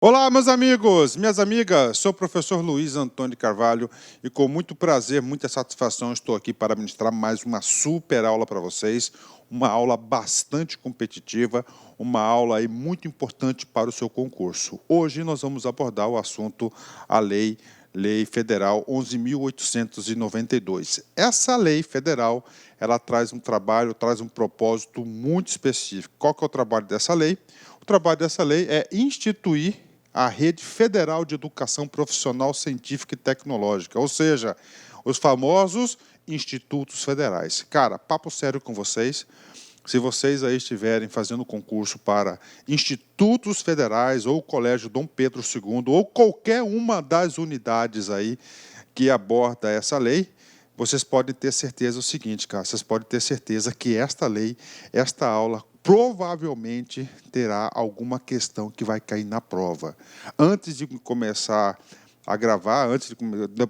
Olá, meus amigos, minhas amigas, sou o professor Luiz Antônio Carvalho e com muito prazer, muita satisfação estou aqui para ministrar mais uma super aula para vocês, uma aula bastante competitiva, uma aula aí muito importante para o seu concurso. Hoje nós vamos abordar o assunto, a Lei Federal 11.892. Essa lei federal, ela traz um trabalho, traz um propósito muito específico. Qual que é o trabalho dessa lei? O trabalho dessa lei é instituir a Rede Federal de Educação Profissional Científica e Tecnológica, ou seja, os famosos institutos federais. Cara, papo sério com vocês. Se vocês aí estiverem fazendo concurso para institutos federais ou Colégio Dom Pedro II ou qualquer uma das unidades aí que aborda essa lei, vocês podem ter certeza o seguinte, cara, vocês podem ter certeza que esta lei, esta aula, provavelmente terá alguma questão que vai cair na prova. Antes de começar a gravar,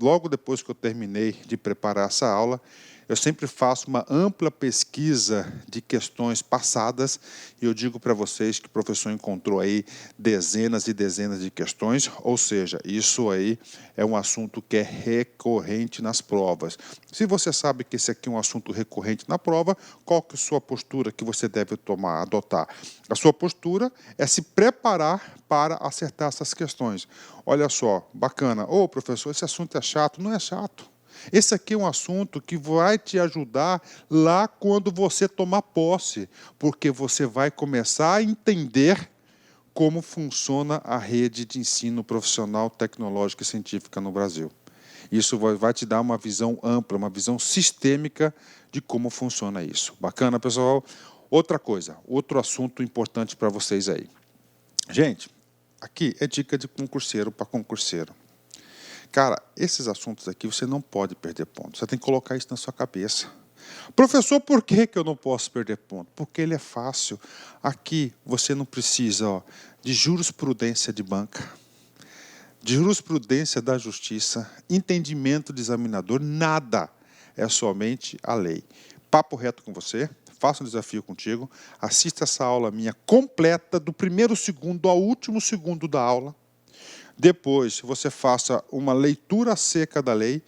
logo depois que eu terminei de preparar essa aula, eu sempre faço uma ampla pesquisa de questões passadas e eu digo para vocês que o professor encontrou aí dezenas e dezenas de questões, ou seja, isso aí é um assunto que é recorrente nas provas. Se você sabe que esse aqui é um assunto recorrente na prova, qual que é a sua postura que você deve adotar? A sua postura é se preparar para acertar essas questões. Olha só, bacana. Ô, professor, esse assunto é chato? Não é chato. Esse aqui é um assunto que vai te ajudar lá quando você tomar posse, porque você vai começar a entender como funciona a rede de ensino profissional, tecnológica e científica no Brasil. Isso vai te dar uma visão ampla, uma visão sistêmica de como funciona isso. Bacana, pessoal? Outra coisa, outro assunto importante para vocês aí. Gente, aqui é dica de concurseiro para concurseiro. Cara, esses assuntos aqui você não pode perder ponto. Você tem que colocar isso na sua cabeça. Professor, por que eu não posso perder ponto? Porque ele é fácil. Aqui você não precisa de jurisprudência de banca, de jurisprudência da justiça, entendimento de examinador, nada. É somente a lei. Papo reto com você, faço um desafio contigo, assista essa aula minha completa, do primeiro segundo ao último segundo da aula. Depois, você faça uma leitura seca da lei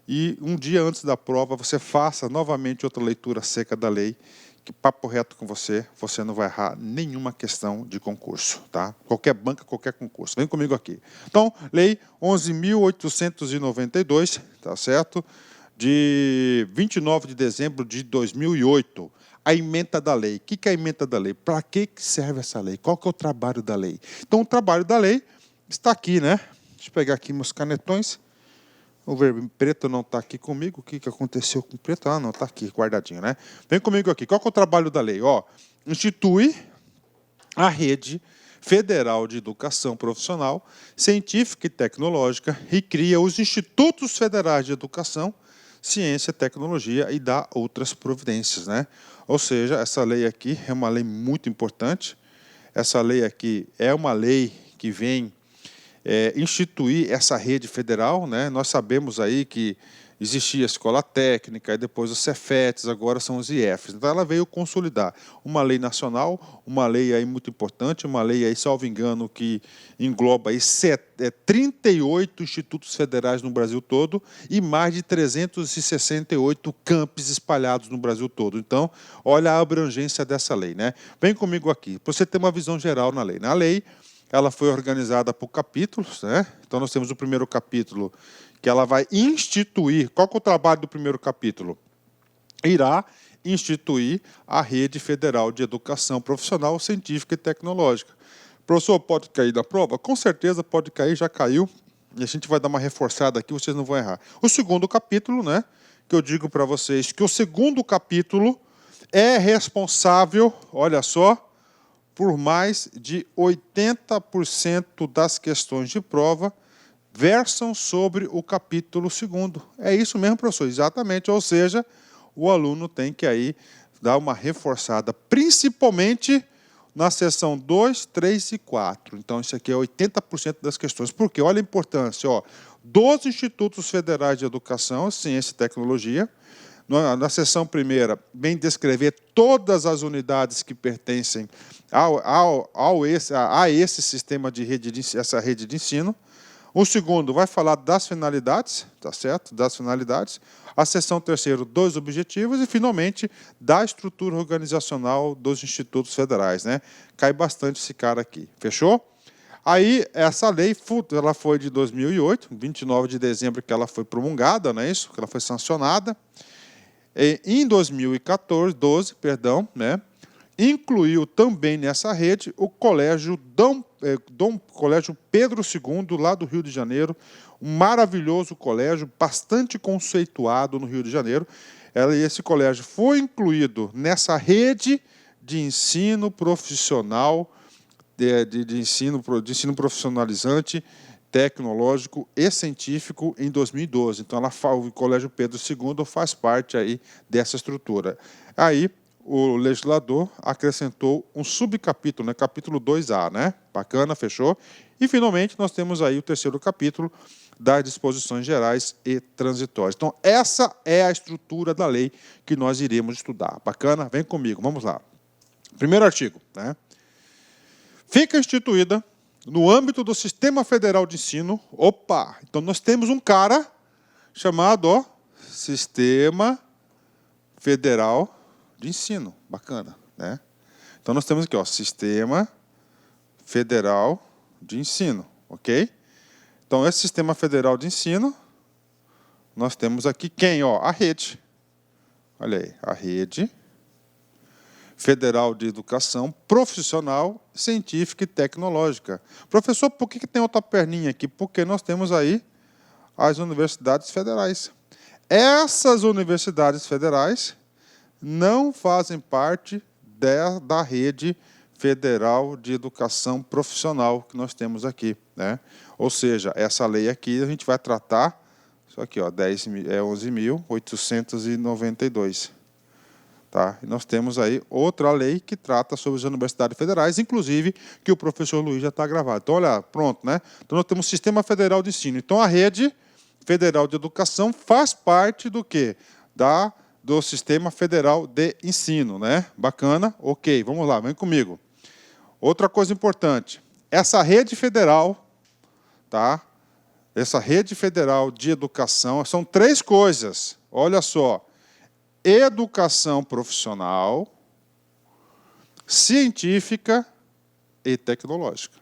e um dia antes da prova, você faça novamente outra leitura seca da lei, que papo reto com você, você não vai errar nenhuma questão de concurso, tá? Qualquer banca, qualquer concurso. Vem comigo aqui. Então, Lei 11.892, tá certo? De 29 de dezembro de 2008. A ementa da lei. O que é a ementa da lei? Para que serve essa lei? Qual que é o trabalho da lei? Então, o trabalho da lei está aqui, né? Deixa eu pegar aqui meus canetões. O verbo preto não está aqui comigo. O que aconteceu com o preto? Ah, não, está aqui, guardadinho, né? Vem comigo aqui. Qual que é o trabalho da lei? Ó, institui a Rede Federal de Educação Profissional, Científica e Tecnológica e cria os Institutos Federais de Educação, Ciência, Tecnologia e dá outras providências, né? Ou seja, essa lei aqui é uma lei muito importante. Essa lei aqui é uma lei que vem instituir essa rede federal, né? Nós sabemos aí que existia a escola técnica, e depois os Cefetes, agora são os IEFs. Então ela veio consolidar uma lei nacional, uma lei aí muito importante, uma lei aí, salvo engano, que engloba aí 38 institutos federais no Brasil todo e mais de 368 campos espalhados no Brasil todo. Então, olha a abrangência dessa lei, né? Vem comigo aqui, para você ter uma visão geral na lei. Na lei, ela foi organizada por capítulos, né? Então nós temos o primeiro capítulo, que ela vai instituir. Qual que é o trabalho do primeiro capítulo? Irá instituir a Rede Federal de Educação Profissional, Científica e Tecnológica. Professor, pode cair da prova? Com certeza pode cair, já caiu. E a gente vai dar uma reforçada aqui, vocês não vão errar. O segundo capítulo, né? Que eu digo para vocês que o segundo capítulo é responsável, olha só, por mais de 80% das questões de prova versam sobre o capítulo 2º. É isso mesmo, professor, exatamente. Ou seja, o aluno tem que aí dar uma reforçada, principalmente na seção 2, 3 e 4. Então, isso aqui é 80% das questões. Por quê? Olha a importância, ó, dos Institutos Federais de Educação, Ciência e Tecnologia. Na seção primeira, vem descrever todas as unidades que pertencem a esse sistema de essa rede de ensino. O segundo vai falar das finalidades, tá certo? Das finalidades. A seção terceira, dos objetivos. E, finalmente, da estrutura organizacional dos institutos federais, né? Cai bastante esse cara aqui. Fechou? Aí, essa lei ela foi de 2008, 29 de dezembro que ela foi promulgada, não é isso? Que ela foi sancionada. E, em 2012, né? Incluiu também nessa rede o Colégio Colégio Pedro II, lá do Rio de Janeiro, um maravilhoso colégio, bastante conceituado no Rio de Janeiro. Esse colégio foi incluído nessa rede de ensino profissional, de ensino profissionalizante, tecnológico e científico em 2012. Então, o Colégio Pedro II faz parte aí dessa estrutura. Aí, o legislador acrescentou um subcapítulo, né? Capítulo 2A, né? Bacana, fechou? E, finalmente, nós temos aí o terceiro capítulo das disposições gerais e transitórias. Então, essa é a estrutura da lei que nós iremos estudar. Bacana? Vem comigo, vamos lá. Primeiro artigo, né? Fica instituída, no âmbito do Sistema Federal de Ensino, então nós temos um cara chamado, Sistema Federal de Ensino, bacana, né? Então nós temos aqui, Sistema Federal de Ensino, ok? Então esse Sistema Federal de Ensino, nós temos aqui quem, a rede. Olha aí, a Rede Federal de Educação Profissional, Científica e Tecnológica. Professor, por que tem outra perninha aqui? Porque nós temos aí as universidades federais. Essas universidades federais não fazem parte da Rede Federal de Educação Profissional que nós temos aqui, né? Ou seja, essa lei aqui a gente vai tratar, isso aqui, 11.892. Tá? E nós temos aí outra lei que trata sobre as universidades federais, inclusive que o professor Luiz já está gravado. Então, olha, pronto, né? Então, nós temos o Sistema Federal de Ensino. Então, a Rede Federal de Educação faz parte do quê? Do Sistema Federal de Ensino, né? Bacana? Ok, vamos lá, vem comigo. Outra coisa importante, essa rede federal, tá? Essa rede federal de educação, são três coisas, olha só. Educação profissional, científica e tecnológica.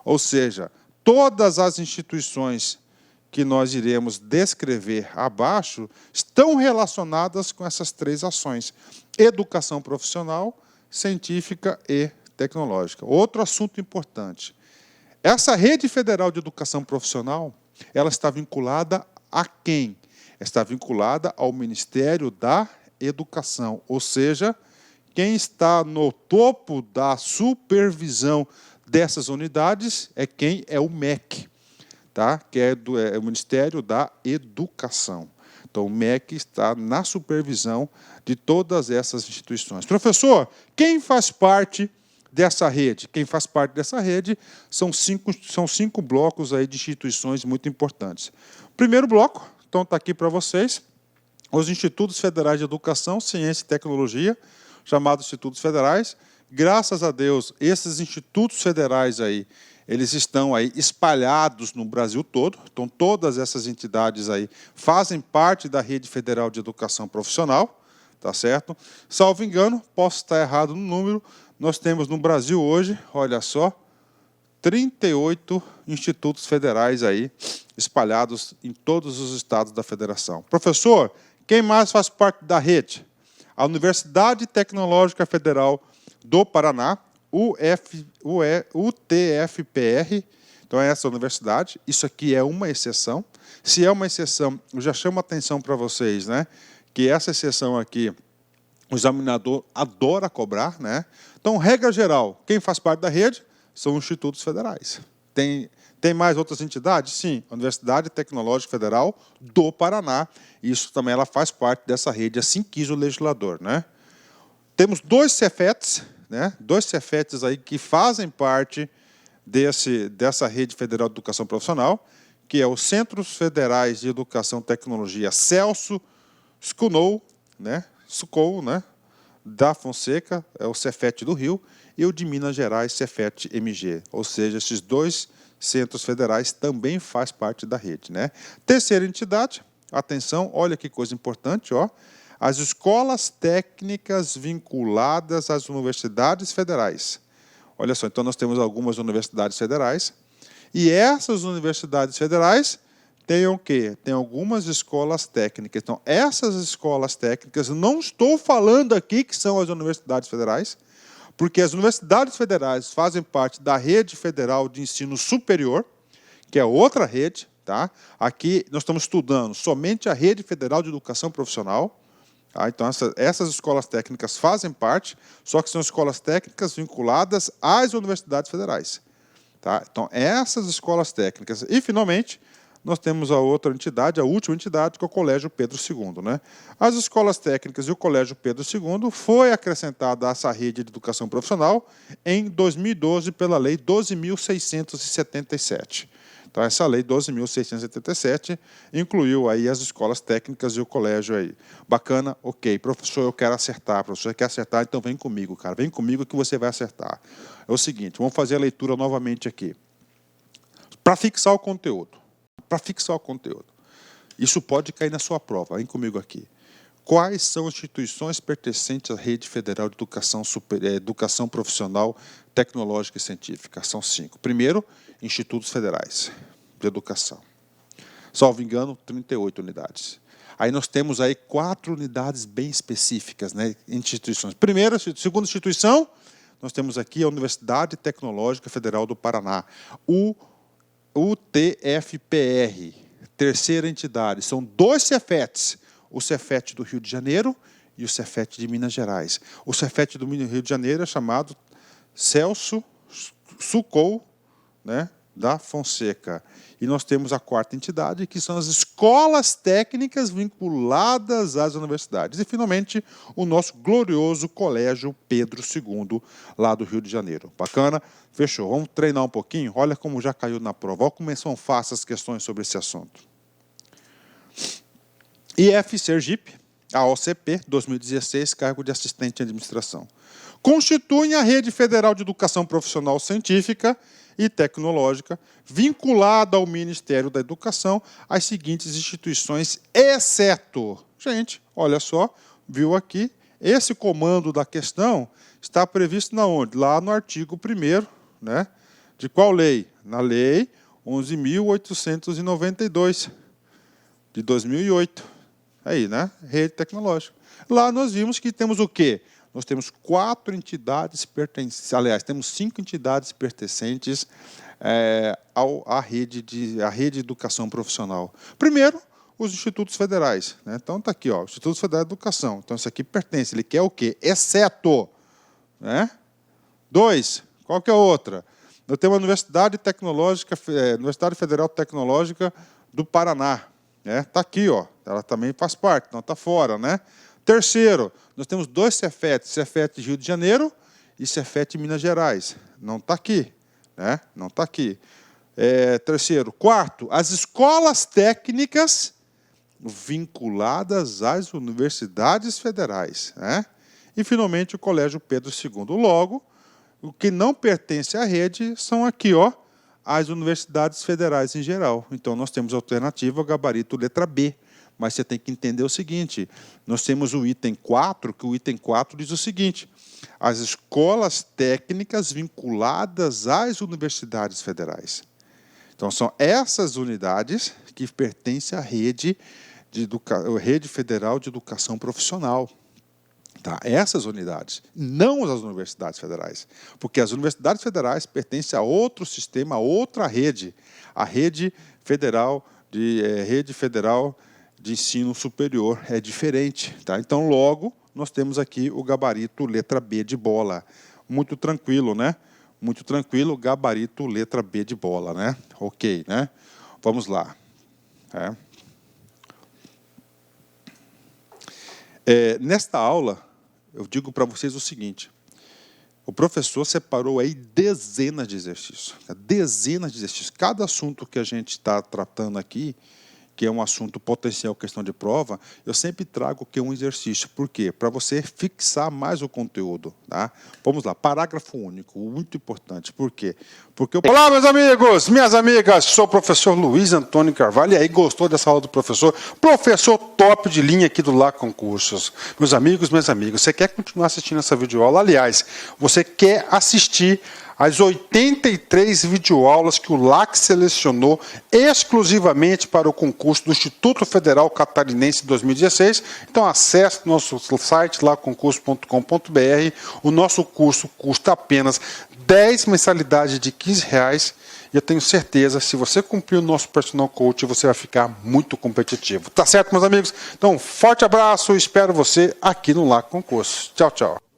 Ou seja, todas as instituições que nós iremos descrever abaixo estão relacionadas com essas três ações: educação profissional, científica e tecnológica. Outro assunto importante. Essa Rede Federal de Educação Profissional, ela está vinculada a quem? Está vinculada ao Ministério da Educação, ou seja, quem está no topo da supervisão dessas unidades é quem? É o MEC, tá? Que é o Ministério da Educação. Então, o MEC está na supervisão de todas essas instituições. Professor, quem faz parte dessa rede? Quem faz parte dessa rede são cinco blocos aí de instituições muito importantes. Primeiro bloco, então está aqui para vocês, os Institutos Federais de Educação, Ciência e Tecnologia, chamados Institutos Federais. Graças a Deus, esses institutos federais aí, eles estão aí espalhados no Brasil todo. Então, todas essas entidades aí fazem parte da Rede Federal de Educação Profissional, tá certo? Salvo engano, posso estar errado no número, nós temos no Brasil hoje, olha só, 38 institutos federais aí espalhados em todos os estados da federação. Professor, quem mais faz parte da rede? A Universidade Tecnológica Federal do Paraná, UTFPR, então é essa universidade. Isso aqui é uma exceção. Se é uma exceção, eu já chamo a atenção para vocês, né? Que essa exceção aqui, o examinador adora cobrar, né? Então, regra geral, quem faz parte da rede são os institutos federais. Tem mais outras entidades? Sim, a Universidade Tecnológica Federal do Paraná. Isso também ela faz parte dessa rede, assim quis o legislador, né? Temos dois Cefetes, né? Dois Cefetes aí que fazem parte dessa Rede Federal de Educação Profissional, que é os Centros Federais de Educação e Tecnologia Celso Scunou, né? da Fonseca, é o Cefet do Rio, e o de Minas Gerais, Cefet-MG. Ou seja, esses dois centros federais também fazem parte da rede, né? Terceira entidade, atenção, olha que coisa importante, ó, as escolas técnicas vinculadas às universidades federais. Olha só, então nós temos algumas universidades federais, e essas universidades federais têm o quê? Tem algumas escolas técnicas. Então, essas escolas técnicas, não estou falando aqui que são as universidades federais, porque as universidades federais fazem parte da rede federal de ensino superior, que é outra rede, tá? Aqui nós estamos estudando somente a rede federal de educação profissional. Tá? Então, essas escolas técnicas fazem parte, só que são escolas técnicas vinculadas às universidades federais. Tá? Então, essas escolas técnicas. E, finalmente, nós temos a outra entidade, a última entidade, que é o Colégio Pedro II. Né? As escolas técnicas e o Colégio Pedro II foi acrescentada a essa rede de educação profissional em 2012 pela Lei 12.677. Então, essa Lei 12.677 incluiu aí as escolas técnicas e o colégio aí. Bacana? Ok. Professor, eu quero acertar. Professor, quer acertar? Então vem comigo, cara. Vem comigo que você vai acertar. É o seguinte, vamos fazer a leitura novamente aqui. Para fixar o conteúdo. Para fixar o conteúdo. Isso pode cair na sua prova. Vem comigo aqui. Quais são as instituições pertencentes à Rede Federal de Educação Profissional, Tecnológica e Científica? São 5. Primeiro, institutos federais de educação. Salvo engano, 38 unidades. Aí nós temos aí 4 unidades bem específicas, né, instituições. Primeira, segunda instituição, nós temos aqui a Universidade Tecnológica Federal do Paraná, UTFPR. Terceira entidade, são 2 Cefets, o Cefet do Rio de Janeiro e o Cefet de Minas Gerais. O Cefet do Rio de Janeiro é chamado Celso Sucou, né, da Fonseca. E nós temos a 4ª entidade, que são as escolas técnicas vinculadas às universidades. E, finalmente, o nosso glorioso Colégio Pedro II, lá do Rio de Janeiro. Bacana? Fechou. Vamos treinar um pouquinho? Olha como já caiu na prova. Olha como são fáceis as questões sobre esse assunto. IF Sergipe, a OCP, 2016, cargo de assistente de administração. Constituem a Rede Federal de Educação Profissional Científica e Tecnológica, vinculada ao Ministério da Educação, as seguintes instituições, exceto... Gente, olha só, viu aqui, esse comando da questão está previsto na onde? Lá no artigo 1º, né? De qual lei? Na Lei 11.892, de 2008. Aí, né? Rede tecnológica. Lá nós vimos que temos o quê? Nós temos 4 entidades pertencentes, aliás, temos 5 entidades pertencentes à rede de educação profissional. Primeiro, os institutos federais. Né? Então, está aqui, ó, Instituto Federal de Educação. Então, isso aqui pertence. Ele quer o quê? Exceto. Né? 2, qual que é a outra? Nós temos a Universidade Federal Tecnológica do Paraná. Está aqui, ó. Ela também faz parte, não está fora, né? Terceiro, nós temos 2 Cefetes, Cefet Rio de Janeiro e Cefet Minas Gerais. Não está aqui, né? Não está aqui. Terceiro. Quarto, as escolas técnicas vinculadas às universidades federais, né? E, finalmente, o Colégio Pedro II. Logo, o que não pertence à rede são aqui, ó, as universidades federais em geral. Então, nós temos a alternativa, gabarito letra B. Mas você tem que entender o seguinte, nós temos o item 4, que o item 4 diz o seguinte, as escolas técnicas vinculadas às universidades federais. Então, são essas unidades que pertencem à rede Federal de Educação Profissional. Tá? Essas unidades, não as universidades federais. Porque as universidades federais pertencem a outro sistema, a outra rede, a Rede Federal de Ensino Superior. É diferente. Tá? Então, logo, nós temos aqui o gabarito letra B de bola. Muito tranquilo, né? Muito tranquilo, gabarito letra B de bola, né? Ok, né? Vamos lá. Nesta aula, eu digo para vocês o seguinte, o professor separou aí dezenas de exercícios. Dezenas de exercícios. Cada assunto que a gente está tratando aqui, que é um assunto potencial, questão de prova, eu sempre trago que um exercício. Por quê? Para você fixar mais o conteúdo. Tá? Vamos lá, parágrafo único, muito importante. Por quê? Porque Olá, meus amigos, minhas amigas, sou o professor Luiz Antônio Carvalho, e aí gostou dessa aula do professor? Professor top de linha aqui do Lá Concursos. Meus amigos, minhas amigas, você quer continuar assistindo essa videoaula? Aliás, você quer assistir as 83 videoaulas que o LAC selecionou exclusivamente para o concurso do Instituto Federal Catarinense 2016. Então acesse nosso site laconcurso.com.br. O nosso curso custa apenas 10 mensalidades de R$15. E eu tenho certeza, se você cumprir o nosso personal coach, você vai ficar muito competitivo. Tá certo, meus amigos? Então, forte abraço e espero você aqui no LAC Concurso. Tchau, tchau.